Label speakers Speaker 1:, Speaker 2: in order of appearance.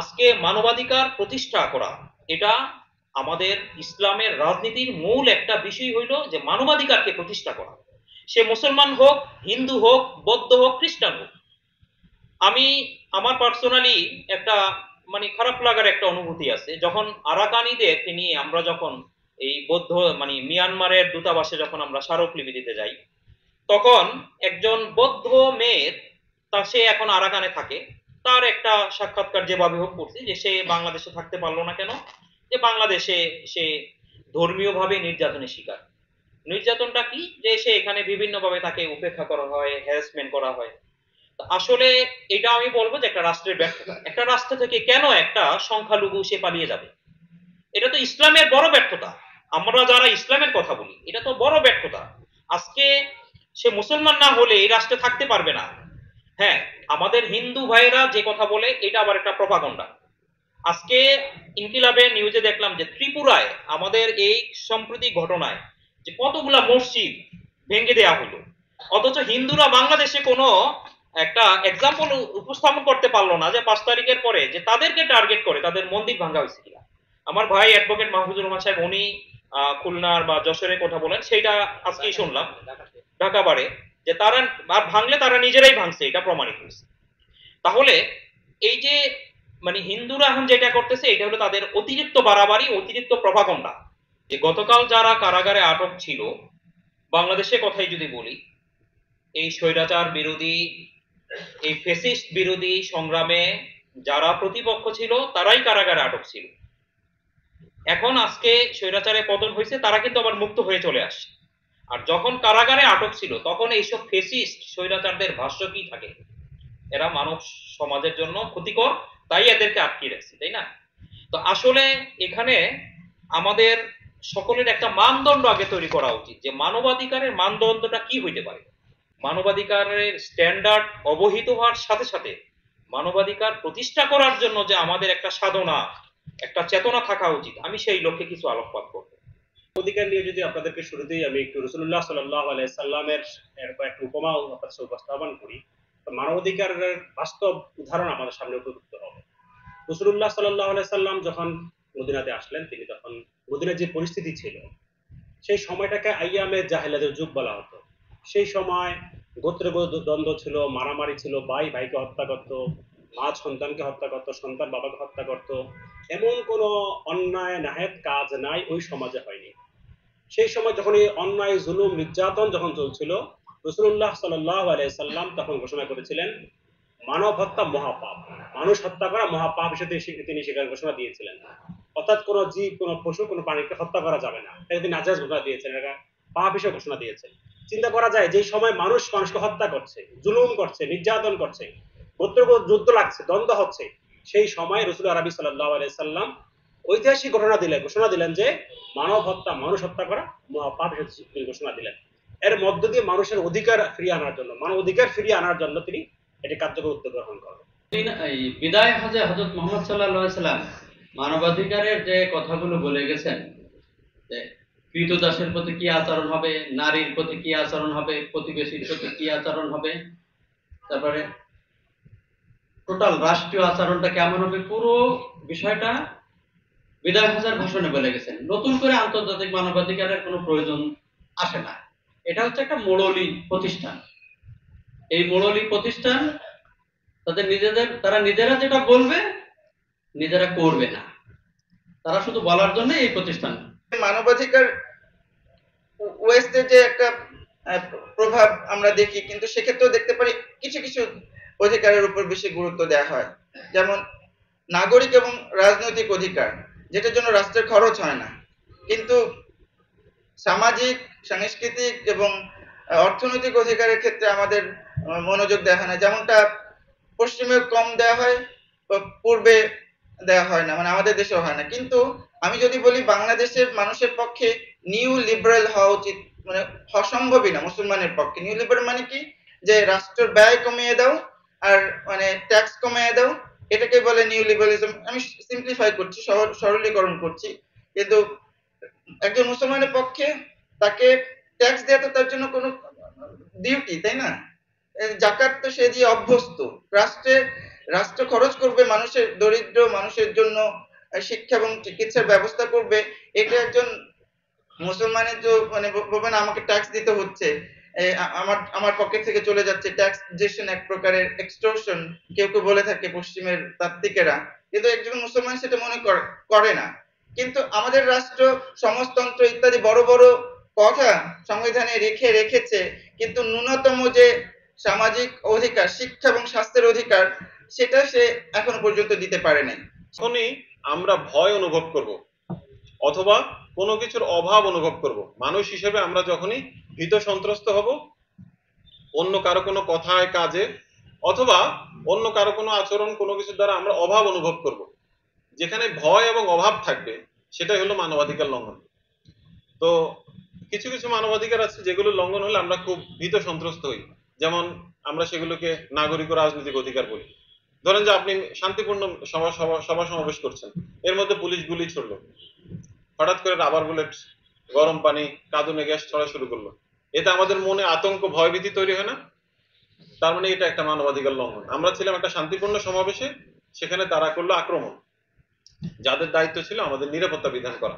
Speaker 1: আজকে মানবাধিকার প্রতিষ্ঠা করা, এটা আমাদের ইসলামের রাজনীতির মূল একটা বিষয় হইল যে মানবাধিকারকে প্রতিষ্ঠা করা। সে মুসলমান হোক, হিন্দু হোক, বৌদ্ধ হোক, খ্রিস্টান হোক। আমি আমার পার্সোনালি একটা খারাপ লাগার একটা অনুভূতি আছে, যখন আরাকানিদের নিয়ে আমরা যখন এই বৌদ্ধ মিয়ানমারের দূতাবাসে যখন আমরা স্মারকলিপি দিতে যাই, তখন একজন বৌদ্ধ মেয়ের, সে এখন আরাকানে থাকে, তার একটা সাক্ষাৎকার যেভাবে হোক করছে যে সে বাংলাদেশে থাকতে পারলো না কেন, যে বাংলাদেশে সে ধর্মীয়ভাবে নির্যাতনের শিকার। নির্যাতনটা কি, যে সে এখানে বিভিন্নভাবে তাকে উপেক্ষা করা হয়, হ্যারাসমেন্ট করা হয়। আসলে এটা আমি বলবো যে একটা রাষ্ট্রের ব্যর্থতা। একটা রাষ্ট্র থেকে কেন একটা সংখ্যালঘু সে পালিয়ে যাবে? এটা তো ইসলামের বড় ব্যর্থতা। আমরা যারা ইসলামের কথা বলি, এটা তো বড় ব্যর্থতা। আজকে সে মুসলমান না হলে এই রাষ্ট্রে থাকতে পারবে না। হ্যাঁ, আমাদের হিন্দু ভাইয়েরা যে কথা বলে, এটা আবার একটা প্রপাগন্ডা। আজকে ইনকিলাবে নিউজে দেখলাম যে ত্রিপুরায় আমাদের এই সম্প্রতি ঘটনায় যে কতগুলা মসজিদ ভেঙে দেয়া হলো, অথচ হিন্দুরা বাংলাদেশে কোনো একটা এক্সাম্পল উপস্থাপন করতে পারলো না যে 5 তারিখের পরে যে তাদেরকে টার্গেট করে তাদের মন্দির ভাঙা হয়েছে কিনা। আমার ভাই অ্যাডভোকেট মাহফুজুর রহমান সাহেব, উনি খুলনার বা যশোরের কথা বলেন, সেইটা আজকেই শুনলাম ঢাকা বারে, যে তারা আর ভাঙলে তারা নিজেরাই ভাঙছে, এটা প্রমাণিত হয়েছে। তাহলে এই যে হিন্দুরা এখন যেটা করতেছে, এটা হলো তাদের অতিরিক্ত বাড়াবাড়ি, অতিরিক্ত প্রভাগণ্ডা। যে গতকাল যারা কারাগারে আটক ছিল, বাংলাদেশের কথাই যদি বলি, এই স্বৈরাচার বিরোধী, এই ফেসিস্ট বিরোধী সংগ্রামে যারা প্রতিপক্ষ ছিল তারাই কারাগারে আটক ছিল। এখন আজকে স্বৈরাচারে পতন হয়েছে, তারা কিন্তু আবার মুক্ত হয়ে চলে আসছে। আর যখন কারাগারে আটক ছিল, তখন এইসব ফেসিস্ট স্বৈরাচারদের ভাষ্য কি থাকে, এরা মানব সমাজের জন্য ক্ষতিকর, তাই এদেরকে আটকে রাখছে, তাই না? তো আসলে এখানে আমাদের সকলের একটা মানদণ্ড আগে তৈরি করা উচিত, যে মানবাধিকারের মানদণ্ডটা কি হইতে পারে। মানবাধিকারের স্ট্যান্ডার্ড অবহিত হওয়ার সাথে সাথে মানবাধিকার প্রতিষ্ঠা করার জন্য যে আমাদের একটা সাধনা, একটা চেতনা থাকা উচিত, আমি সেই লক্ষ্যে কিছু আলোকপাত করব।
Speaker 2: অধিকার নিয়ে যদি আপনাদেরকে শুরুতেই আমি একটু রাসূলুল্লাহ সাল্লাল্লাহু আলাইহি সাল্লামের একটা উপমা আপনাদের সাথে উপস্থাপন করি, তো মানবাধিকারের বাস্তব উদাহরণ আমাদের সামনে উপযুক্ত হবে। রাসূলুল্লাহ সাল্লাল্লাহু আলাইহি সাল্লাম যখন মদিনাতে আসলেন, তিনি তখন মদিনার যে পরিস্থিতি ছিল, সেই সময়টাকে আইয়ামে জাহেলাতের যুগ বলা হতো। সেই সময় গোত্রগত দ্বন্দ্ব ছিল, মারামারি ছিল, ভাই ভাইকে হত্যা করত, মা সন্তানকে হত্যা করত, সন্তান বাবাকে হত্যা করত। এমন কোনো অন্যায় নাহেদ কাজ নাই ওই সমাজে হয়নি। সেই সময় যখন এই অন্যায় জুলুম নির্যাতন যখন চলছিল, রাসূলুল্লাহ সাল্লাল্লাহু আলাইহি সাল্লাম তখন ঘোষণা করেছিলেন মানব হত্যা মহাপাপ, মানুষ হত্যা করা মহাপাপ হিসেবে তিনি সেখানে ঘোষণা দিয়েছিলেন। অর্থাৎ কোনো জীব, কোনো পশু, কোনো প্রাণীকে হত্যা করা যাবে না, এটা তিনি নাজায়েজ ঘোষণা দিয়েছেন, এটা পাপ হিসেবে ঘোষণা দিয়েছেন। চিন্তা করা যায় যে সময় মানুষ মানুষকে হত্যা করছে, জুলুম করছে, নির্যাতন করছে, গোত্রগত যুদ্ধ লাগছে, দ্বন্দ্ব হচ্ছে, সেই সময় রাসূল আরবি সাল্লাল্লাহু আলাইহি সাল্লাম ঐতিহাসিক ঘোষণা দিলেন যে মানব হত্যা, মানুষ হত্যা করা মহাপাপ হিসেবে তিনি ঘোষণা দিলেন। এর মধ্য দিয়ে মানুষের অধিকার ফিরিয়ে আনার জন্য, মানব অধিকার ফিরিয়ে আনার জন্য তিনি এটি কার্যকর উদ্যোগ গ্রহণ করেন।
Speaker 3: বিদায় হজে হযরত মুহাম্মদ সাল্লাল্লাহু আলাইহি সাল্লাম মানবাধিকারের যে কথাগুলো বলে গেছেন, যে কৃতদাসের প্রতি কি আচরণ হবে, নারীর প্রতি কি আচরণ হবে, প্রতিবেশীর প্রতি কি আচরণ হবে, তারপরে টোটাল রাষ্ট্রীয় আচরণটা কেমন হবে, পুরো বিষয়টা বিদায় হজের ভাষণে বলে গেছেন। নতুন করে আন্তর্জাতিক মানবাধিকারের কোনো প্রয়োজন আসে না। এটা হচ্ছে একটা মৌলিক প্রতিষ্ঠান। এই মৌলিক প্রতিষ্ঠান তারা নিজেরা যেটা বলবে নিজেরা করবে না, তারা শুধু বলার জন্য এই প্রতিষ্ঠান।
Speaker 4: মানবাধিকার ওয়েস্টে যে একটা প্রভাব আমরা দেখি, কিন্তু সেক্ষেত্রেও দেখতে পারি কিছু কিছু অধিকারের উপর বেশি গুরুত্ব দেওয়া হয়। যেমন নাগরিক এবং রাজনৈতিক অধিকার, যেটার জন্য রাষ্ট্রের খরচ হয় না, কিন্তু সামাজিক, সাংস্কৃতিক এবং অর্থনৈতিক অধিকারের ক্ষেত্রে আমাদের মনোযোগ দেওয়া হয় না। যেমনটা পশ্চিমে কম দেওয়া হয়, পূর্বে দেওয়া হয় না, মানে আমাদের দেশেও হয় না। কিন্তু আমি যদি বলি বাংলাদেশের মানুষের পক্ষে নিউ লিবারেল হওয়া উচিত, মানে অসম্ভবই না মুসলমানের পক্ষে। নিউ লিবারেল মানে কি, যে রাষ্ট্রের ব্যয় কমিয়ে দাও আর মানে ট্যাক্স কমিয়ে দাও, এটাকে বলে নিউ লিবারালিজম। আমি সিম্পলিফাই করছি, সরলীকরণ করছি। কিন্তু একজন মুসলমানের পক্ষে তাকে ট্যাক্স দেওয়া তো তার জন্য কোনো ডিউটি, তাই না? জাকাত তো সে দিয়ে অভ্যস্ত। রাষ্ট্রে রাষ্ট্র খরচ করবে মানুষের, দরিদ্র মানুষের জন্য শিক্ষা এবং চিকিৎসার ব্যবস্থা করবে, এটা একজন মুসলমানের যে মানে বলবেন আমাকে ট্যাক্স দিতে হচ্ছে, আমার আমার পকেট থেকে চলে যাচ্ছে, ট্যাক্সেশন এক প্রকারের এক্সটর্শন কেউ কেউ বলে থাকে পশ্চিমের তাত্ত্বিকেরা, কিন্তু একজন মুসলমান সেটা মনে করে না। কিন্তু আমাদের রাষ্ট্র সমাজতন্ত্র ইত্যাদি বড় বড় কথা সংবিধানে রেখেছে, কিন্তু ন্যূনতম যে সামাজিক অধিকার, শিক্ষা এবং স্বাস্থ্যের অধিকার, সেটা সে এখনো পর্যন্ত দিতে পারে নাই।
Speaker 5: যখনই আমরা ভয় অনুভব করব অথবা কোনো কিছুর অভাব অনুভব করব, মানুষ হিসেবে আমরা যখনই ভীত সন্ত্রস্ত হব, অন্য কারো কোনো কথায় কাজে অথবা অন্য কারো কোনো আচরণ কোনো কিছুর দ্বারা আমরা অভাব অনুভব করব, যেখানে ভয় এবং অভাব থাকবে সেটাই হলো মানবাধিকার লঙ্ঘন। তো কিছু কিছু মানবাধিকার আছে যেগুলো লঙ্ঘন হলে আমরা খুব ভীত সন্ত্রস্ত হই, যেমন আমরা সেগুলোকে নাগরিক ও রাজনৈতিক অধিকার বলি। ধরেন যে আপনি শান্তিপূর্ণ সভা সমাবেশ করছেন, এর মধ্যে পুলিশ গুলি ছুড়লো, হঠাৎ করে রাবার বুলেট, গরম পানি, কাঁদুনে গ্যাস ছড়া শুরু করলো, এতে আমাদের মনে আতঙ্ক ভয়ভীতি তৈরি হয় না? তার মানে এটা একটা মানবাধিকার লঙ্ঘন। আমরা ছিলাম একটা শান্তিপূর্ণ সমাবেশে, সেখানে তারা করলো আক্রমণ, যাদের দায়িত্ব ছিল আমাদের নিরাপত্তা বিধান করা।